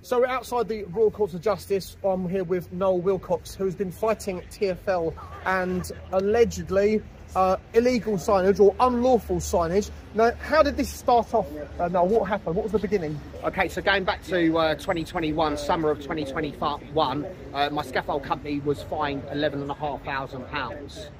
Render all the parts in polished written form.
So we're outside the Royal Courts of Justice. I'm here with Noel Wilcox, who's been fighting TFL and allegedly illegal signage or unlawful signage. Now, how did this start off? Noel, what happened? What was the beginning? Okay, so going back to 2021, summer of 2021, my scaffold company was fined £11,500.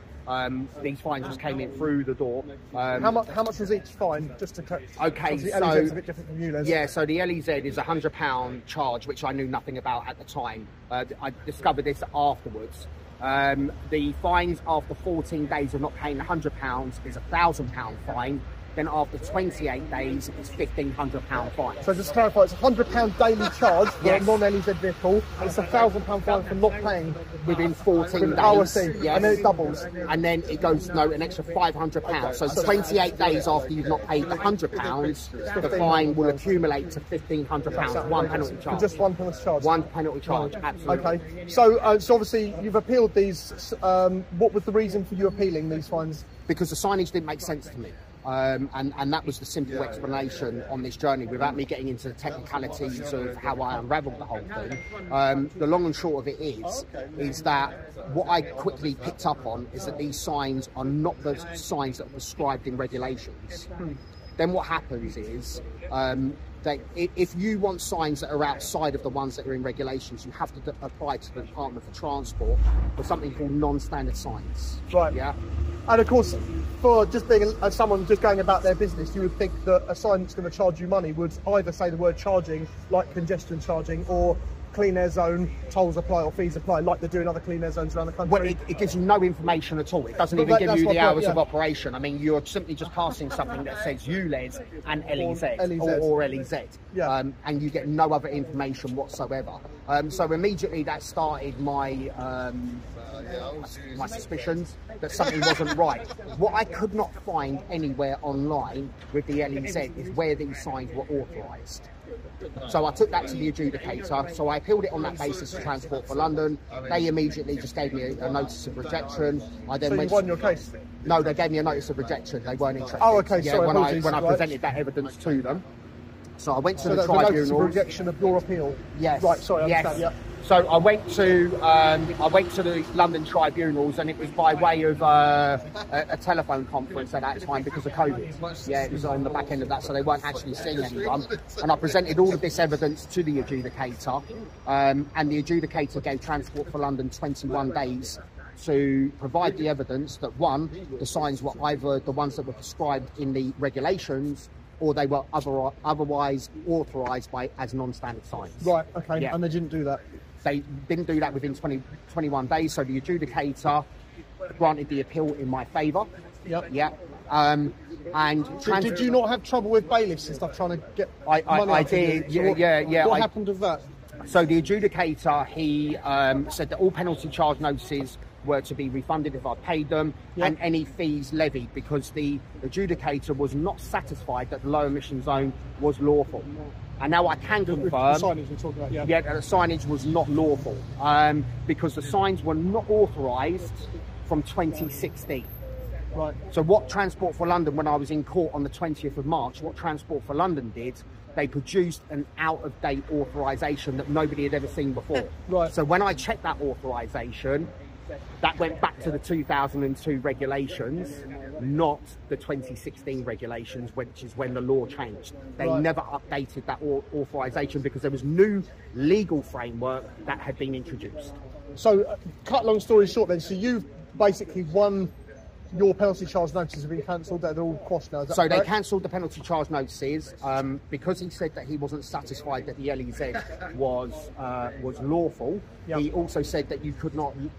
These fines just came in through the door. How much was each fine? Just to okay, the so LEZ's a bit different from you, Les. Yeah, so the LEZ is a £100 charge, which I knew nothing about at the time. I discovered this afterwards. The fines after 14 days of not paying £100 is a £1,000 fine. Then after 28 days, it's £1,500 fine. So just to clarify, it's a £100 daily charge for a non-LEZ vehicle. It's a £1,000 fine for not paying within 14 days. Oh, I see. Yes. And then it doubles. And then it goes an extra £500. So 28 days after you've not paid the £100, the fine will accumulate to £1,500. One penalty charge. Just one penalty charge. One penalty charge. Absolutely. Okay. So, so obviously you've appealed these. What was the reason for you appealing these fines? Because the signage didn't make sense to me. And that was the simple explanation on this journey, without me getting into the technicalities of how I unravelled the whole thing. The long and short of it is that what I quickly picked up on is that these signs are not the signs that are prescribed in regulations. Then what happens is that if you want signs that are outside of the ones that are in regulations, you have to apply to the Department for Transport for something called non-standard signs. Right. Yeah. And of course, for just being someone just going about their business, you would think that a sign that's going to charge you money would either say the word charging, like congestion charging, or clean air zone, tolls apply or fees apply, like they do in other clean air zones around the country. Well, it gives you no information at all. It doesn't even give you the hours of operation. I mean, you're simply just passing something that says ULEZ and LEZ or LEZ. Yeah. And you get no other information whatsoever. So immediately that started my suspicions that something wasn't right. What I could not find anywhere online with the LEZ is where these signs were authorised. So I took that to the adjudicator. So I appealed it on that basis to Transport for London. They immediately just gave me a notice of rejection. I then you won your case? No, they gave me a notice of rejection. They weren't interested. Oh, okay. Yeah, Sorry, when I presented that evidence to them. So I went to the tribunal. Notice of rejection of your appeal. Yes. Right. Sorry. I understand. Yeah. So I went to the London tribunals, and it was by way of a telephone conference at that time because of COVID. Yeah, it was on the back end of that, so they weren't actually seeing anyone. And I presented all of this evidence to the adjudicator, and the adjudicator gave Transport for London 21 days to provide the evidence that, one, the signs were either the ones that were prescribed in the regulations, or they were otherwise authorised as non-standard signs. Right, okay, yeah. And they didn't do that? They didn't do that within 21 days, so the adjudicator granted the appeal in my favour. Yep. Yeah. Did you not have trouble with bailiffs and stuff trying to get money I did, yeah. What happened with that? So the adjudicator, he said that all penalty charge notices were to be refunded if I paid them, and any fees levied, because the adjudicator was not satisfied that the low emission zone was lawful. And now I can confirm the signage we're talking about, the signage was not lawful, because the signs were not authorised from 2016. Right. So what Transport for London, when I was in court on the 20th of March, what Transport for London did, they produced an out-of-date authorisation that nobody had ever seen before. Right. So when I checked that authorisation, that went back to the 2002 regulations, not the 2016 regulations, which is when the law changed. They never updated that authorisation because there was new legal framework that had been introduced. So, cut long story short then, so you've basically won. Your penalty charge notices have been cancelled, they're all quashed now, is that So correct? they cancelled the penalty charge notices because he said that he wasn't satisfied that the LEZ was lawful. Yep. He also said that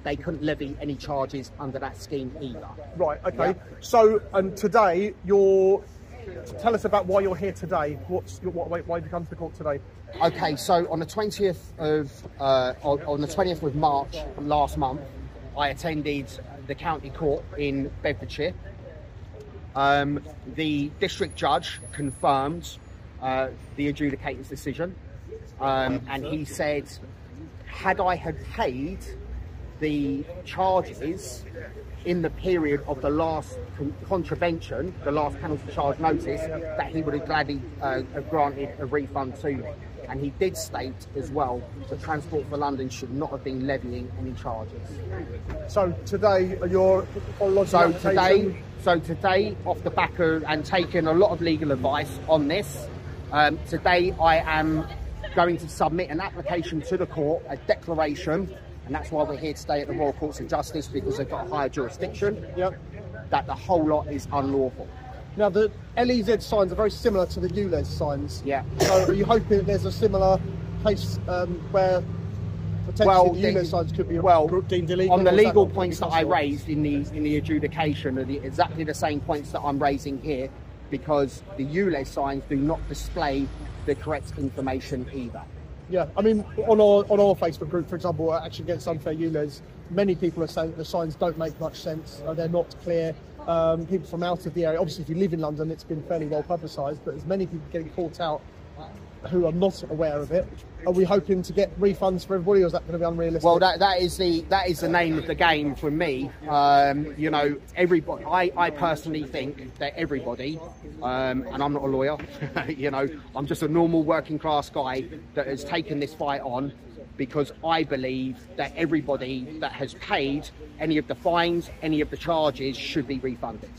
they couldn't levy any charges under that scheme either. Right, okay. Yep. So, and today, tell us about why you're here today. Why you come to the court today? Okay, so on the 20th of March last month, I attended the county court in Bedfordshire. The district judge confirmed the adjudicator's decision, and he said, had I paid the charges in the period of the last contravention, the last penalty charge notice, that he would have gladly have granted a refund to me. And he did state as well that Transport for London should not have been levying any charges. So today, you're on So today, off the back of and taking a lot of legal advice on this, today I am going to submit an application to the court, a declaration, and that's why we're here today at the Royal Courts of Justice, because they've got a higher jurisdiction, that the whole lot is unlawful. Now, the LEZ signs are very similar to the ULEZ signs. Yeah. So are you hoping that there's a similar case where potentially the ULEZ signs could be deemed illegal? On the legal points that I raised in the adjudication are exactly the same points that I'm raising here, because the ULEZ signs do not display the correct information either. Yeah, I mean, on our Facebook group, for example, Action Against Unfair ULEZ, many people are saying that the signs don't make much sense, they're not clear. People from out of the area, obviously if you live in London, it's been fairly well publicised, but there's many people getting caught out who are not aware of it. Are we hoping to get refunds for everybody, or is that going to be unrealistic? Well, that is the name of the game for me. You know, everybody. I personally think that everybody, and I'm not a lawyer. You know, I'm just a normal working class guy that has taken this fight on, because I believe that everybody that has paid any of the fines, any of the charges, should be refunded.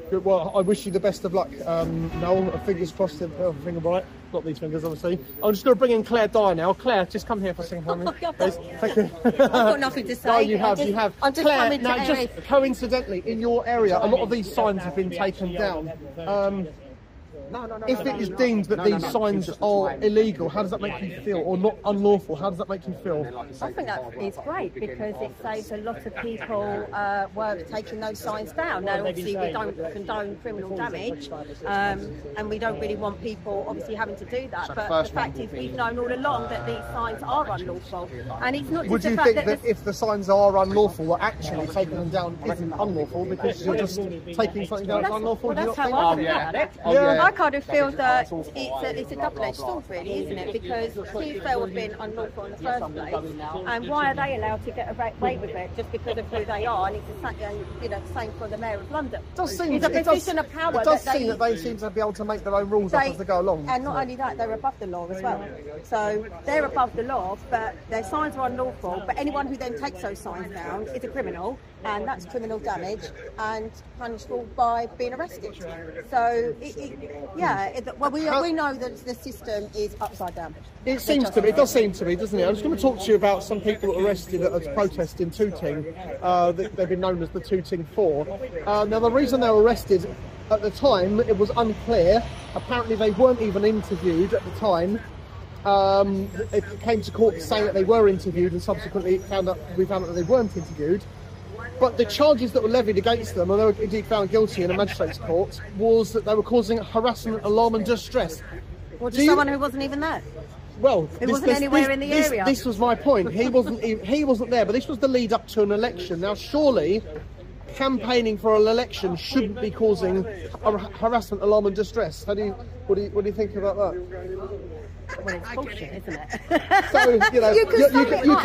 Good. Well, I wish you the best of luck, Noel. Fingers crossed, everything right. Not these fingers, obviously. I'm just going to bring in Claire Dyer now. Claire, just come here for a second for me. Thank you. I've got nothing to say. No, you have. I'm just Claire, coming to now, just coincidentally, in your area, a lot of these signs have been taken down. If it is deemed that these signs are illegal, how does that make you feel? Or not unlawful, how does that make you feel? I think that is great, because it saves a lot of people work taking those signs down. Now, obviously, we don't condone criminal damage, and we don't really want people obviously having to do that. But the fact is, we've known all along that these signs are unlawful, and it's not just Would you think that if the signs are unlawful, that actually taking them down isn't unlawful, because you're just taking something down that's unlawful? Well, that's how I feel about it. I kind of feel that it's a double-edged sword, really, isn't it? Because TFL have been unlawful in the first place, and why are they allowed to get away with it just because of who they are? And it's the same for the Mayor of London. It does seem, it's a position of power. It does seem that they seem to be able to make their own rules up as they go along. And not only that, they're above the law as well. So they're above the law, but their signs are unlawful. But anyone who then takes those signs down is a criminal, and that's criminal damage and punishable by being arrested. So we know that the system is upside down. It seems to be. It does seem to be, doesn't it? I'm just going to talk to you about some people arrested at a protest in Tooting. They've been known as the Tooting Four. Now, the reason they were arrested at the time, it was unclear. Apparently, they weren't even interviewed at the time. It came to court saying that they were interviewed, and subsequently we found out that they weren't interviewed. But the charges that were levied against them, and they were indeed found guilty in a magistrate's court, was that they were causing harassment, alarm and distress. Well, to someone who wasn't even there? Well, it wasn't anywhere in the area. This was my point. He wasn't there, but this was the lead up to an election. Now, surely, campaigning for an election shouldn't be causing harassment, alarm and distress. What do you think about that? Well, it's bullshit, isn't it? So you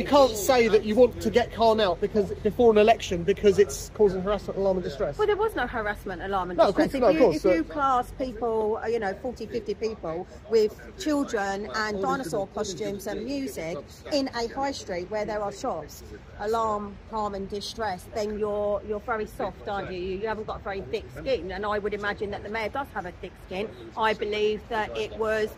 can't say that you want to get Khan out because before an election because it's causing harassment, alarm and distress. Well, there was no harassment, alarm and distress. If you class people, 40, 50 people with children and dinosaur costumes and music in a high street where there are shops, alarm, harm and distress, then you're very soft, aren't you? You haven't got a very thick skin, and I would imagine that the Mayor does have a thick skin. I believe that it was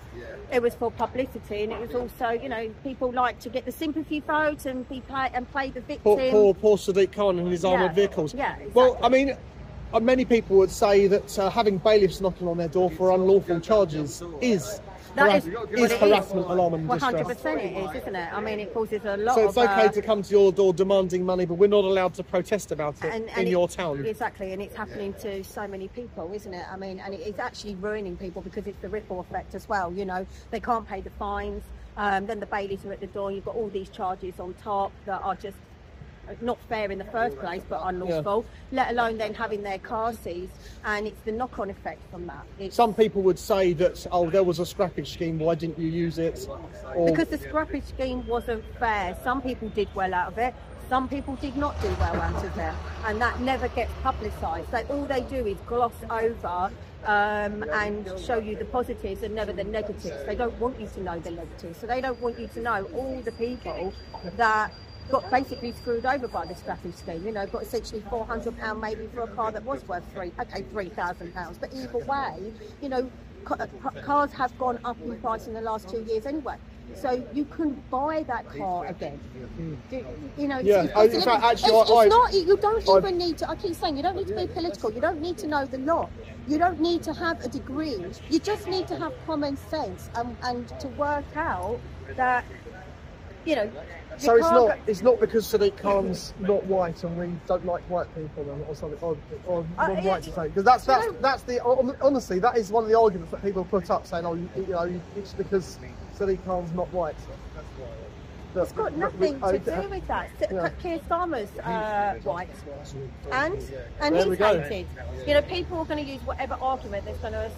for publicity, and it was also, people like to get the sympathy vote and play the victim. Poor Sadiq Khan and his armoured vehicles. Yeah, exactly. Well, I mean, many people would say that having bailiffs knocking on their door for unlawful charges is harassment, alarm and distress. 100% it is, isn't it? I mean, it causes a lot of... So it's okay to come to your door demanding money, but we're not allowed to protest about it in your town. Exactly, and it's happening to so many people, isn't it? I mean, and it's actually ruining people because it's the ripple effect as well, They can't pay the fines, then the bailies are at the door, you've got all these charges on top that are just not fair in the first place, but unlawful, let alone then having their car seized, and it's the knock-on effect from that. Some people would say that, there was a scrappage scheme, why didn't you use it? Because the scrappage scheme wasn't fair. Some people did well out of it, some people did not do well out of it, and that never gets publicised. So all they do is gloss over and show you the positives and never the negatives. They don't want you to know the negatives, so they don't want you to know all the people that got basically screwed over by the scrapping scheme. You know, got essentially £400 maybe for a car that was worth £3,000. But either way, you know, cars have gone up in price in the last 2 years anyway. So you can buy that car again. You know, yeah. it's not. You don't even need to. I keep saying you don't need to be political. You don't need to know the law. You don't need to have a degree. You just need to have common sense and to work out that, you know. So it's not because Sadiq Khan's not white and we don't like white people or something, or non-white to say, because that's the honestly that is one of the arguments that people put up, saying, oh, you know, it's because Sadiq Khan's not white. It's got nothing to do with that. Yeah. Keir Starmer's white, and he's hated. You know, people are going to use whatever argument that's going to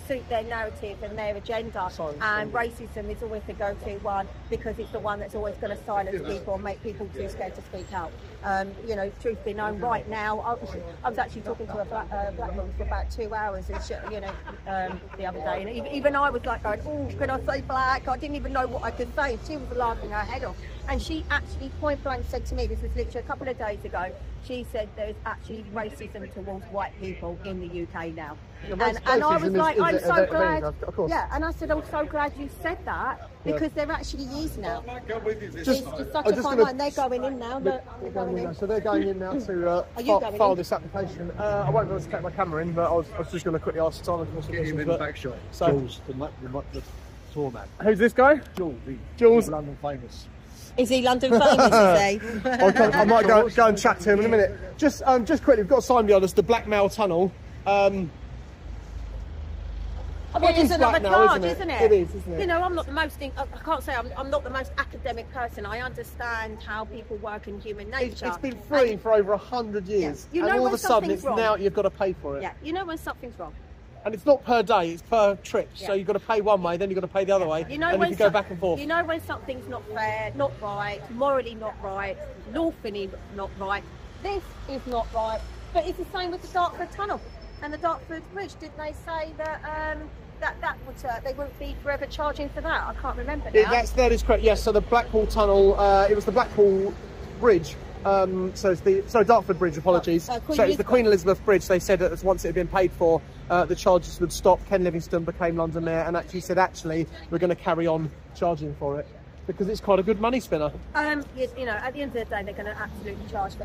suit their narrative and their agenda. And racism is always the go-to one because it's the one that's always going to silence people and make people too scared to speak out. You know, truth be known, right now, I was actually talking to a black woman for about 2 hours, and you know, the other day, and even I was like going, oh, can I say black? I didn't even know what I could say. She was laughing her head off. And she actually point blank said to me, this was literally a couple of days ago, she said there's actually racism towards white people in the UK now. And I was like, I'm so glad. Yeah, and I said, I'm so glad you said that, because there actually is now. It's such a fine line. They're going in now. So they're going in now to file this application. I won't be able to take my camera in, but I was just going to quickly ask Simon for some questions. Get him in the back shot. So, Jules, the tour man. Who's this guy? Jules. London famous. Is he London famous, is he? I might go and chat to him in a minute. Just quickly, we've got a sign behind us, the Blackmail Tunnel. It is another charge, isn't it? It is, isn't it? You know, I'm not the most. I can't say I'm not the most academic person. I understand how people work in human nature. It's been free for over 100 years, yeah. You know, and all of a sudden, it's now you've got to pay for it. Yeah, you know when something's wrong. And it's not per day; it's per trip. Yeah. So you've got to pay one way, then you've got to pay the other way, you know, and you can go back and forth. You know when something's not fair, not right, morally not right, lawfully not right. This is not right. But it's the same with the Dartford Tunnel and the Dartford Bridge. Did they say that that would they wouldn't be forever charging for that? I can't remember now. That is correct. Yes. So the Blackpool Tunnel, it was the Blackpool Bridge. So Dartford Bridge. Apologies. So it's the Queen Elizabeth Bridge. They said that once it had been paid for, the charges would stop. Ken Livingstone became London Mayor and actually said, we're going to carry on charging for it because it's quite a good money spinner. You know, at the end of the day, they're going to absolutely charge for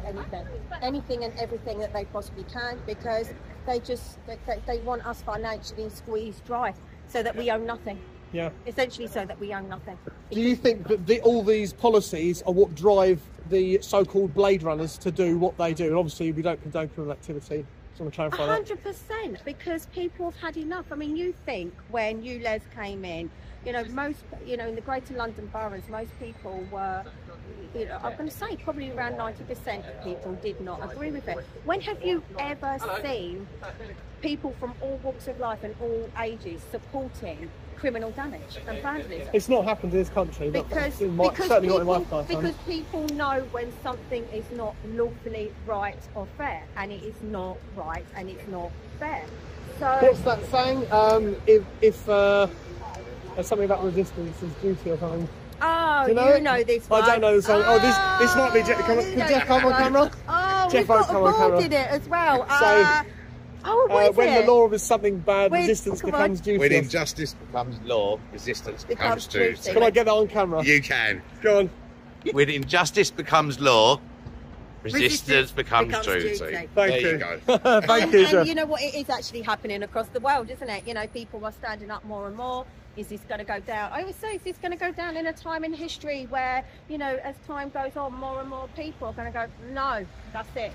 anything and everything that they possibly can, because they want us financially squeezed dry so that we own nothing. Yeah. Essentially, so that we own nothing. Do you think that all these policies are what drive the so-called Blade Runners to do what they do? And obviously, we don't condone criminal activity. Just want to clarify that. 100%, because people have had enough. I mean, you think when ULEZ came in, you know, in the Greater London boroughs, most people were, you know, I'm going to say probably around 90% of people did not agree with it. When have you ever seen people from all walks of life and all ages supporting criminal damage and vandalism? It's not happened in this country, certainly not in my lifetime. Because people know when something is not lawfully right or fair, and it is not right and it's not fair. So what's that saying? If there's something about resistance is duty or something. Oh, you know this one. I don't know the song. Oh, this might be Jeff. Could Jeff come on camera? Oh, Jeff we've got come on camera. did it as well. When the law is something bad, resistance becomes duty. When injustice becomes law, resistance becomes duty. Can I get that on camera? You can. Go on. When injustice becomes law, resistance becomes duty. Thank you. You go. Thank you, Jeff. And you know what? It is actually happening across the world, isn't it? You know, people are standing up more and more. Is this going to go down? I always say, is this going to go down in a time in history where, you know, as time goes on, more and more people are going to go, no, that's it.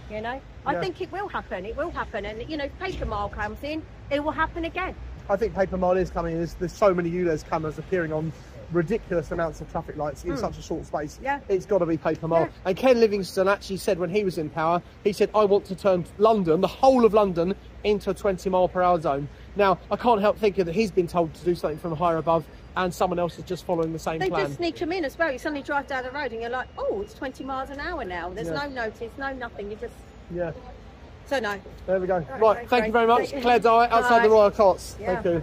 You know, I think it will happen. It will happen. And, you know, if Paper Mile comes in, it will happen again. I think Paper Mile is coming. There's so many ULEZ cameras appearing on ridiculous amounts of traffic lights in such a short space. Yeah. It's got to be Paper Mile. Yeah. And Ken Livingstone actually said when he was in power, he said, I want to turn London, the whole of London, into a 20-mile-per-hour zone. Now, I can't help thinking that he's been told to do something from higher above and someone else is just following the same plan. They just sneak them in as well. You suddenly drive down the road and you're like, oh, it's 20 miles an hour now. There's no notice, no nothing. You just... Yeah. So no. There we go. Right, thank you very much. Claire Dye, outside the Royal Courts. Yeah. Thank you.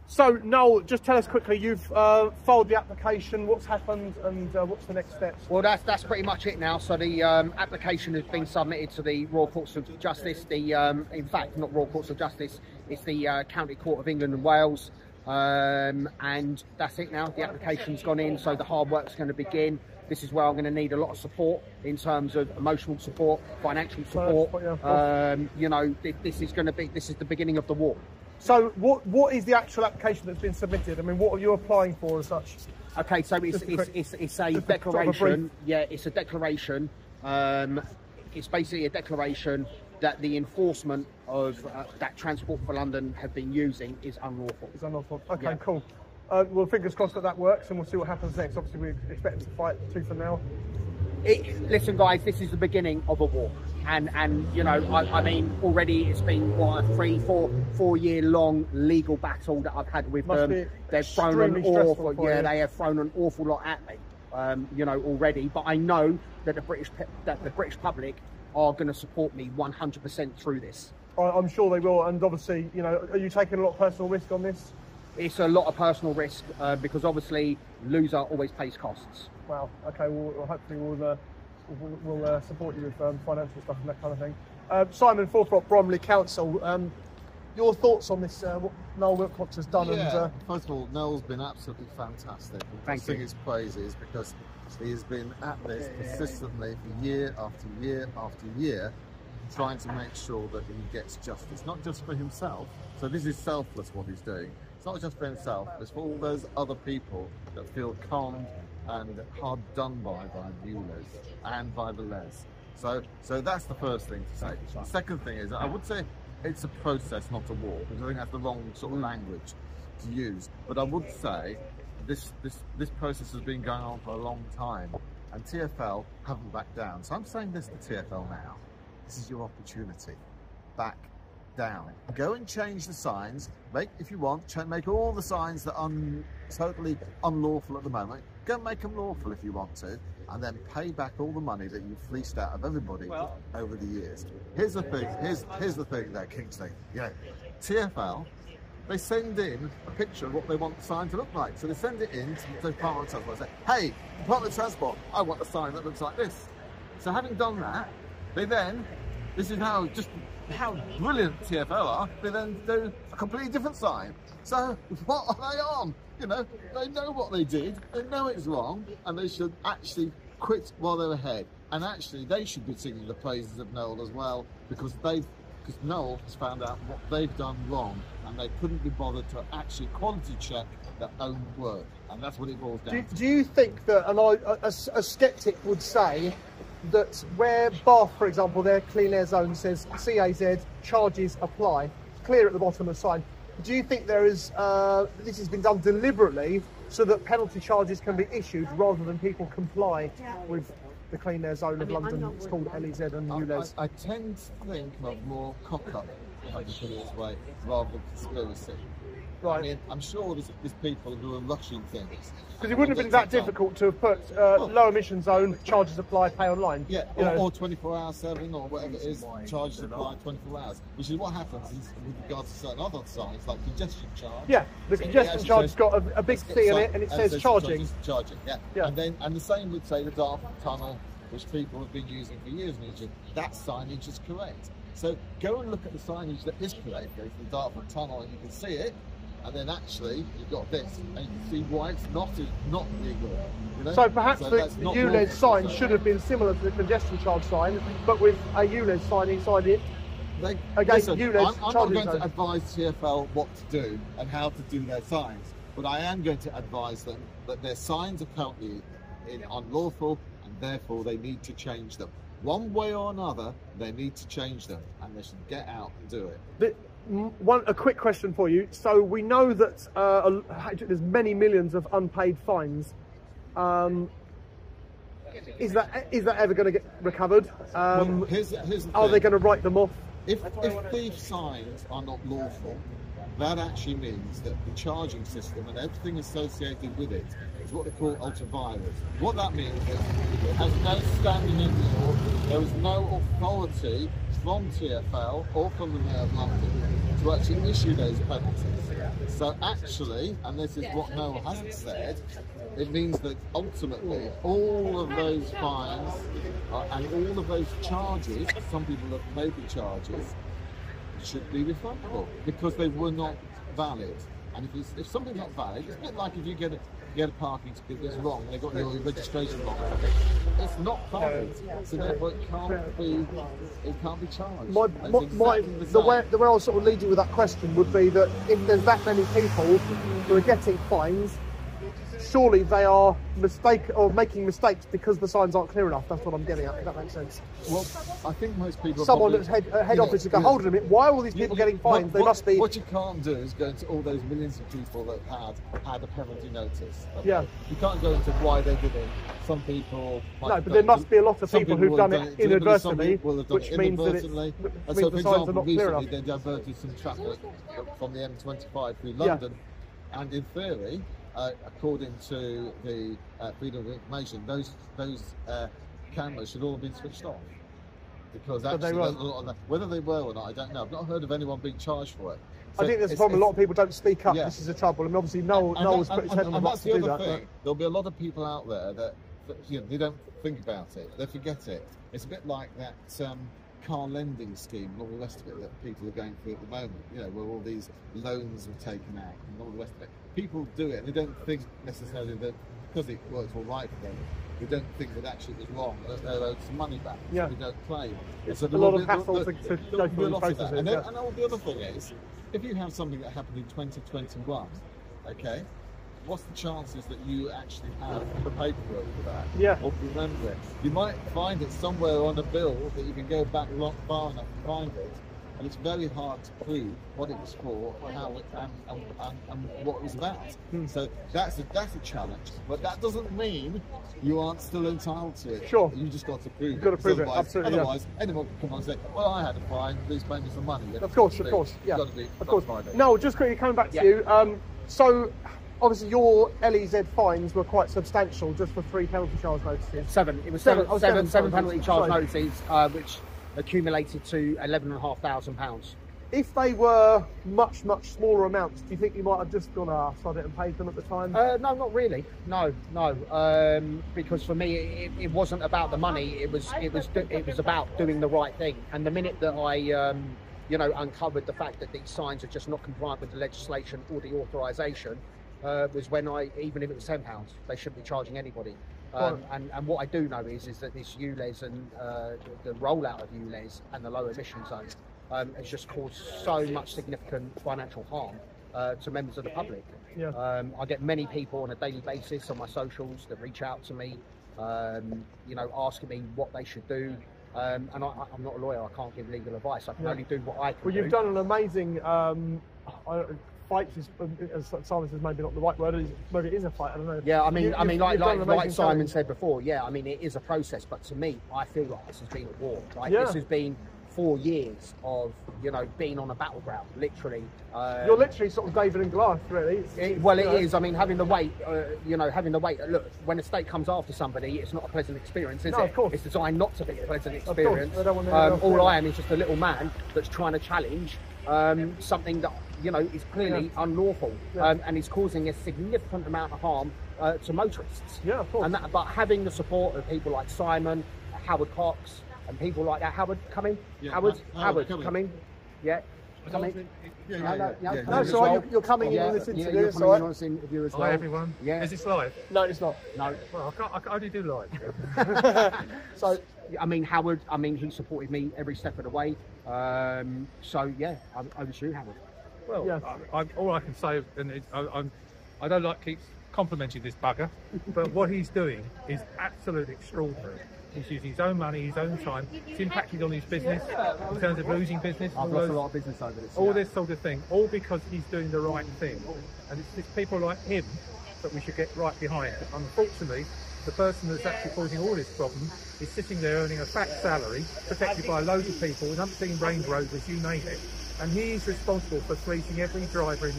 So, Noel, just tell us quickly, you've filed the application, what's happened and what's the next steps? Well, that's pretty much it now. So the application has been submitted to the Royal Courts of Justice. In fact, not Royal Courts of Justice, it's the County Court of England and Wales. And that's it now. The application's gone in, so the hard work's going to begin. This is where I'm going to need a lot of support in terms of emotional support, financial support. You know, this is the beginning of the war. So what is the actual application that's been submitted? I mean, what are you applying for as such? Okay, so it's a declaration. Yeah, it's a declaration. It's basically a declaration that the enforcement of that Transport for London have been using is unlawful. It's unlawful. Okay, yeah. Cool. Well, fingers crossed that works, and we'll see what happens next. Obviously, we expect to fight tooth and nail. Listen, guys, this is the beginning of a war, and you know, I mean, already it's been what, a 3-4 year long legal battle that I've had with them. They've thrown an awful, they have thrown an awful lot at me, you know, already. But I know that the British public are going to support me 100% through this. I'm sure they will, and obviously, you know, are you taking a lot of personal risk on this? It's a lot of personal risk because obviously loser always pays costs. Wow. Okay. Well, hopefully we'll support you with financial stuff and that kind of thing. Simon Forthrop, Bromley Council. Your thoughts on this? What Noel Wilcox has done? Yeah. And first of all, Noel's been absolutely fantastic. Thank you. Sing his praises because he has been at this persistently for year after year after year, trying to make sure that he gets justice, not just for himself. So this is selfless what he's doing. It's not just for himself, it's for all those other people that feel conned and hard done by the ULEZ and by the LES. So that's the first thing to say. The second thing is, I would say it's a process, not a war, because I think that's the wrong sort of language to use. But I would say this process has been going on for a long time, and TFL haven't backed down. So I'm saying this to TFL now. This is your opportunity. Back down. Go and change the signs. If you want, make all the signs that are totally unlawful at the moment. Go and make them lawful if you want to, and then pay back all the money that you've fleeced out of everybody over the years. Here's the thing. Here's the thing there, Kingsley. Yeah, TFL. They send in a picture of what they want the sign to look like. So they send it in to the Department of Transport and say, hey, Department of Transport, I want a sign that looks like this. So having done that, they then, this is how brilliant TFL are, they then do a completely different sign. So what are they on? You know, they know what they did, they know it's wrong, and they should actually quit while they're ahead. And actually, they should be singing the praises of Noel as well, because Noel has found out what they've done wrong, and they couldn't be bothered to actually quality check their own work, and that's what it boils down to. do you think that, and a sceptic would say, that where Bath, for example, their clean air zone says CAZ, charges apply, clear at the bottom of the sign, do you think there is, this has been done deliberately so that penalty charges can be issued rather than people comply with the clean air zone of London? It's called LEZ and ULEZ. I tend to think of more cock-up, if I can put it this way, rather than conspiracy. Right. I mean, I'm sure there's people who are rushing things. Because it wouldn't have been that difficult to have put low emission zone, charges apply, pay online. Yeah, or 24-hour serving, or whatever it is, charges apply 24 hours, which is what happens with regards to certain other signs, like congestion charge. Yeah, the congestion charge has got a big C in it, and it says charging. Charging, yeah. And the same would say the Dartford Tunnel, which people have been using for years and years. That signage is correct. So go and look at the signage that is correct. Go to the Dartford Tunnel and you can see it. And then actually you've got this, and you can see why it's not legal. You know? So perhaps the ULEZ sign should have been similar to the congestion charge sign, but with a ULEZ sign inside it. I'm not going to advise TFL what to do and how to do their signs, but I am going to advise them that their signs are currently unlawful, and therefore they need to change them. One way or another, they need to change them, and they should get out and do it. A quick question for you. So we know that there's many millions of unpaid fines. Is that ever going to get recovered? Here's the are they going to write them off? If these signs are not lawful, that actually means that the charging system and everything associated with it is what they call ultra-vires. What that means is it has no standing in law, there is no authority from TFL or from the Mayor of London to actually issue those penalties. So actually, and this is what Noel hasn't said, it means that ultimately all of those fines and all of those charges, some people have paid the charges, should be refundable because they were not valid. And if something's not valid, it's a bit like if you get a parking ticket that's wrong, they got your registration wrong. It's not valid, so therefore it can't be charged. The way I'll sort of lead you with that question would be that if there's that many people who are getting fines, surely they are making mistakes because the signs aren't clear enough. That's what I'm getting at, if that makes sense. Well, I think most people... Someone at head office would go, hold on a minute, why are all these people getting fines? They must be... What you can't do is go into all those millions of people that had a penalty notice. Okay? Yeah. You can't go into why they did it. Some people... No, but there must be a lot of people who've done it inadvertently, which means that the signs are not clear enough. They diverted some traffic from the M25 through London, and in theory... according to the Freedom of Information, those cameras should all have been switched off because actually, whether they were or not, I don't know. I've not heard of anyone being charged for it. So I think there's a problem. A lot of people don't speak up. Yeah. This is the trouble. I mean, obviously, Noel's put his head on the block to do that. There'll be a lot of people out there that they don't think about it. They forget it. It's a bit like that car lending scheme and all the rest of it that people are going through at the moment. Where all these loans are taken out and all the rest of it. People do it and they don't think necessarily that because it works all right for them, they don't think that actually it was wrong, that they're owed some money back, so they don't claim. It's a lot of hassle to go through the process. And the other thing is, if you have something that happened in 2021, okay, what's the chances that you actually have the paperwork for that? Yeah. Or remember it? You might find it somewhere on a bill that you can go back far enough to find it. And it's very hard to prove what it was for, how it, and what it was about. So that's a challenge. But that doesn't mean you aren't still entitled to it. Sure. You just got to prove it. You've got to prove it. Absolutely. Otherwise, anyone can come on and say, "Well, I had a fine. Please pay me some money." Of course. Yeah. Of course. No, just quickly coming back to you. So. Obviously, your LEZ fines were quite substantial, just for 3 penalty charge notices. 7. It was seven penalty charge notices, which accumulated to £11,500. If they were much smaller amounts, do you think you might have just gone outside it and paid them at the time? No, not really. No. Because for me, it wasn't about the money. It was about doing the right thing. And the minute that I uncovered the fact that these signs are just not compliant with the legislation or the authorisation, was when even if it was £10, they shouldn't be charging anybody. And what I do know is that this ULEZ and the rollout of ULEZ and the low emission zone has just caused so much significant financial harm to members of the public. Yeah. I get many people on a daily basis on my socials that reach out to me, asking me what they should do. And I'm not a lawyer, I can't give legal advice. I can only do what I can do. Well, you've done an amazing fight. Simon says maybe not the right word, but it is a fight. I don't know. Yeah, like Simon said before, it is a process. But to me, I feel like this has been a war. This has been 4 years of being on a battleground, literally. You're literally sort of David and Goliath, really. It is. I mean, having the weight. Look, when a state comes after somebody, it's not a pleasant experience, is it? Of course. It's designed not to be a pleasant experience. All I am is just a little man that's trying to challenge something that is clearly unlawful, and is causing a significant amount of harm to motorists. Yeah, of course. But having the support of people like Simon, Howard Cox, and people like that. Howard, come in. Yeah, Howard, come in. Yeah. Come in. No, so you're coming in on this interview. You're coming in on this interview as well. Hi everyone. Yeah. Is this live? No, it's not. No. Well, I can only do live. So, Howard, he supported me every step of the way. I'm over to you, Howard. Well, all I can say, and I don't like keep complimenting this bugger, but what he's doing is absolutely extraordinary. He's using his own money, his own time. It's impacted on his business in terms of losing business. I've lost a lot of business over this. All this sort of thing, all because he's doing the right thing. And it's people like him that we should get right behind. Unfortunately, the person that's actually causing all this problem is sitting there earning a fat salary, protected by loads of people with umpteen Range Rovers, you name it. and he is responsible for fleecing every driver in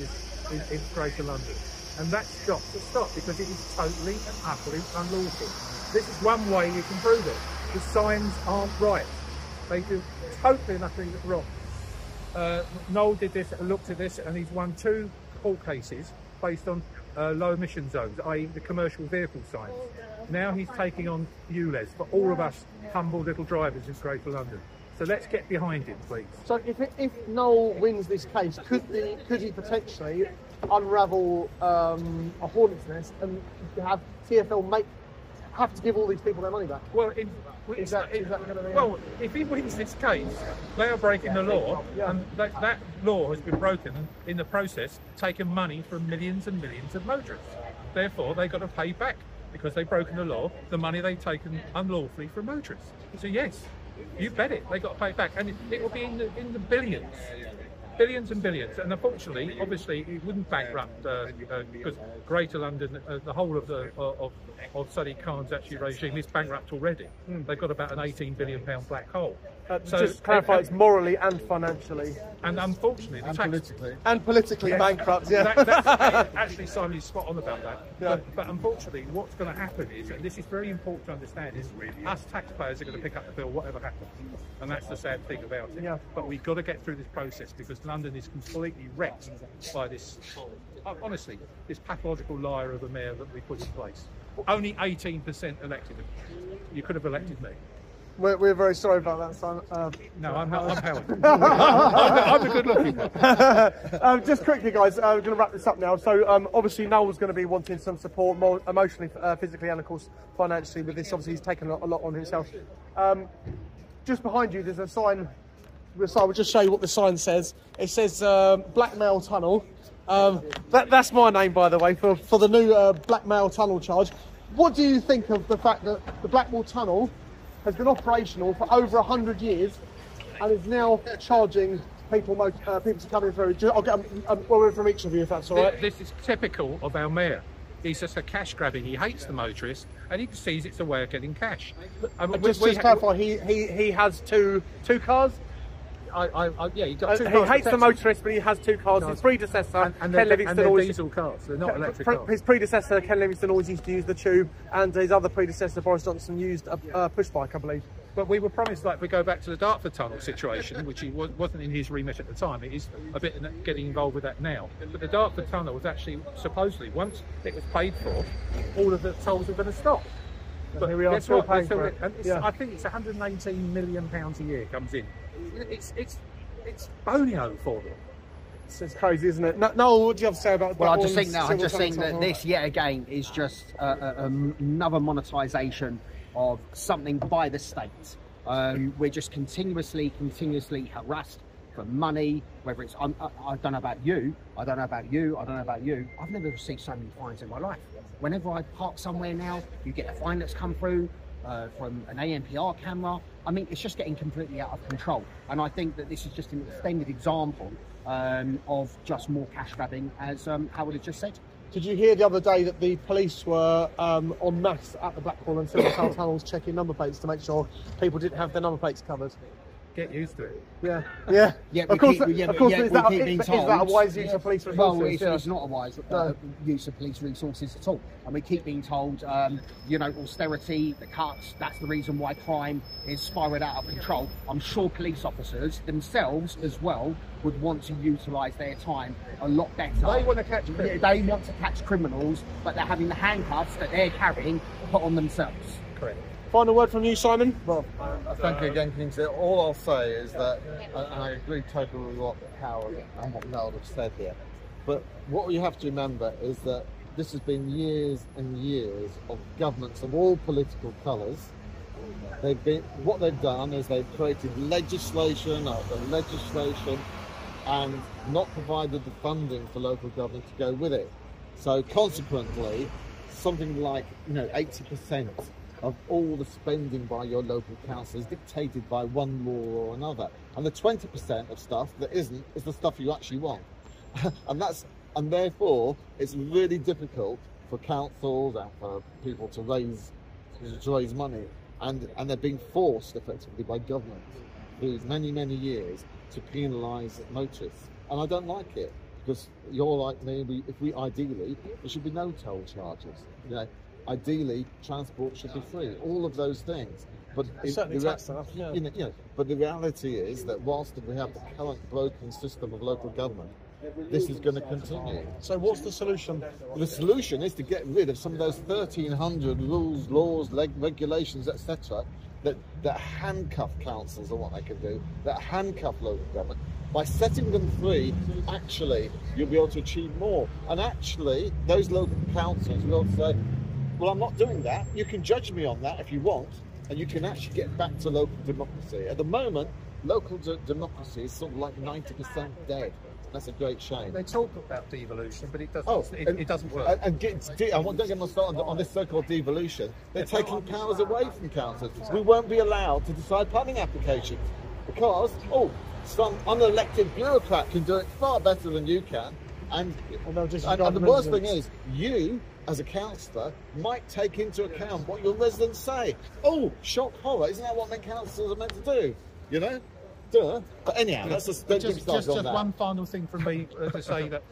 Greater London. And that's got to stop, because it is totally and utterly unlawful. This is one way you can prove it. The signs aren't right. They do totally and utterly wrong. Noel did this, looked at this, and he's won 2 court cases based on low emission zones, i.e. the commercial vehicle signs. Now he's taking on ULEZ for all of us humble little drivers in Greater London. So let's get behind him, please. So if Noel wins this case, could he potentially unravel a hornet's nest and have TFL have to give all these people their money back? Well, is that going to be? Well, if he wins this case, they are breaking the law, and that law has been broken, and in the process, taken money from millions and millions of motorists. Therefore, they've got to pay back, because they've broken the law, the money they've taken unlawfully from motorists. So yes, you bet it, they got to pay it back, and it will be in the billions. Billions and billions, and unfortunately, obviously, it wouldn't bankrupt because Greater London, the whole of Sadiq Khan's actually regime is bankrupt already. They've got about an £18 billion black hole. So just clarify, it's morally and financially, and unfortunately, politically bankrupt. Yeah, actually, Simon is spot on about that. Yeah. But unfortunately, what's going to happen is, and this is very important to understand, is us taxpayers are going to pick up the bill whatever happens, and that's the sad thing about it. Yeah. But we've got to get through this process, because London is completely wrecked by this. Honestly, this pathological liar of a mayor that we put in place. Only 18% elected him. You could have elected me. We're very sorry about that, Simon. No, I'm Howard. I'm a good looking one. Just quickly, guys, we're going to wrap this up now. So, obviously, Noel's going to be wanting some support, more emotionally, physically, and of course, financially with this. Obviously, he's taken a lot on himself. Just behind you, there's a sign. We'll just show you what the sign says. It says Blackmail Tunnel. That's my name, by the way, for the new Blackmail Tunnel charge. What do you think of the fact that the Blackmail Tunnel has been operational for over 100 years and is now charging people to come in through? I'll get a word from each of you, if that's all right. This is typical of our mayor. He's just a cash grabbing. He hates the motorist, and he sees it's a way of getting cash. Just to clarify, he has two cars. Yeah, he got 2 cars. He hates the motorist, but he has 2 cars. His predecessor, Ken Livingstone, they're diesel cars. They're not electric cars. His predecessor, Ken Livingstone, always used to use the tube, and his other predecessor, Boris Johnson, used a push bike, I believe. But we were promised, like, if we go back to the Dartford Tunnel situation, which he wasn't in his remit at the time, it is a bit getting involved with that now. But the Dartford Tunnel was actually, supposedly, once it was paid for, all of the tolls were going to stop. But here we are, still paying for it. And I think it's £118 million a year comes in. It's bonio for them. It's crazy, isn't it? Noel, what do you have to say about that? Well, I'm just saying that this, yet again, is just another monetisation of something by the state. We're just continuously harassed for money, whether it's, I don't know about you, I don't know about you, I don't know about you. I've never received so many fines in my life. Whenever I park somewhere now, you get a fine that's come through from an ANPR camera. I mean, it's just getting completely out of control. And I think that this is just an extended example of just more cash grabbing, as Howard had just said. Did you hear the other day that the police were en masse at the Blackwall and Silver Town tunnels checking number plates to make sure people didn't have their number plates covered? Get used to it. Yeah. Of course, is that a wise use of police resources? Well, it's not a wise use of police resources at all. And we keep being told, austerity, the cuts, that's the reason why crime is spiraled out of control. I'm sure police officers themselves as well would want to utilise their time a lot better. They want to catch criminals. They want to catch criminals, but they're having the handcuffs that they're carrying put on themselves. Correct. Final word from you, Simon? Well, thank you again, Kingsley. All I'll say is that, and I agree totally with what Howard and what Noel have said here, but what we have to remember is that this has been years and years of governments of all political colours. What they've done is they've created legislation after legislation and not provided the funding for local government to go with it. So consequently, something like 80% of all the spending by your local council is dictated by one law or another, and the 20% of stuff that isn't is the stuff you actually want. and therefore it's really difficult for councils and for people to raise money, and they're being forced effectively by government through many years to penalise motorists, and I don't like it, because you're like me. If we ideally, there should be no toll charges. You know, ideally, transport should be free. All of those things. But but the reality is that whilst we have the current broken system of local government, this is going to continue. So what's the solution? The solution is to get rid of some of those 1,300 rules, laws, regulations, etc., that handcuff councils on what they can do, that handcuff local government. By setting them free, actually, you'll be able to achieve more. And actually, those local councils will say, well, I'm not doing that. You can judge me on that if you want, and you can actually get back to local democracy. At the moment, local democracy is sort of like 90% dead. That's a great shame. They talk about devolution, but it doesn't. It doesn't work. And don't get me started on this so-called devolution. They're taking powers away from councils. We won't be allowed to decide planning applications because some unelected bureaucrat can do it far better than you can. And the worst thing is, you as a councillor might take into account what your residents say. Oh, shock horror! Isn't that what councillors are meant to do? You know. Duh. But anyhow, that's just one final thing from me to say that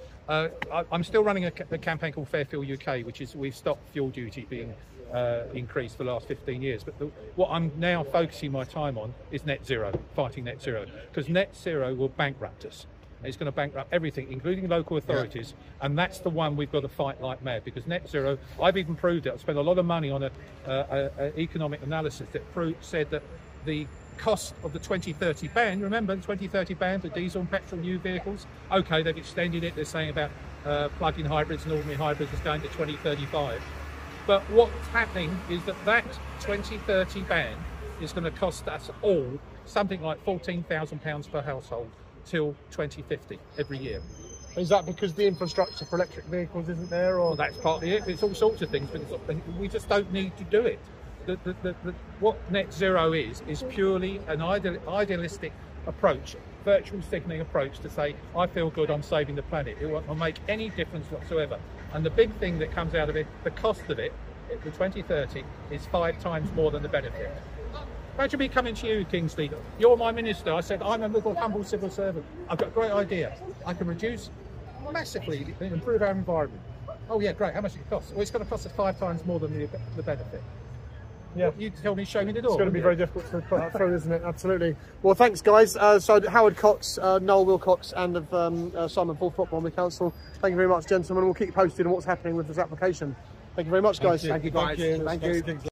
I'm still running a campaign called Fair Fuel UK, which is we've stopped fuel duty being increased for the last 15 years. But what I'm now focusing my time on is net zero, fighting net zero, because net zero will bankrupt us. It's going to bankrupt everything, including local authorities, and that's the one we've got to fight like mad. Because net zero, I've even proved it. I've spent a lot of money on an economic analysis that said that the cost of the 2030 ban, remember the 2030 ban for diesel and petrol new vehicles, okay, they've extended it, they're saying about plug-in hybrids and ordinary hybrids is going to 2035, but what's happening is that 2030 ban is going to cost us all something like £14,000 per household till 2050 every year. Is that because the infrastructure for electric vehicles isn't there, or? Well, that's partly it. It's all sorts of things, but we just don't need to do it. What net zero is purely an idealistic approach, virtual signalling approach to say, I feel good, I'm saving the planet. It won't make any difference whatsoever. And the big thing that comes out of it, the cost of it, for 2030, is 5 times more than the benefit. Imagine me coming to you, Kingsley, you're my minister. I said, I'm a little humble civil servant. I've got a great idea. I can reduce massively, improve our environment. Oh yeah, great, how much does it cost? Well, it's going to cost us 5 times more than the benefit. Yeah, you tell me, show me the door. It's going to be very difficult to put that through, isn't it? Absolutely. Well, thanks, guys. So Howard Cox, Noel Wilcox, and Simon Fulthorpe on the council. Thank you very much, gentlemen. We'll keep you posted on what's happening with this application. Thank you very much, guys. Thank you, guys. Thank you.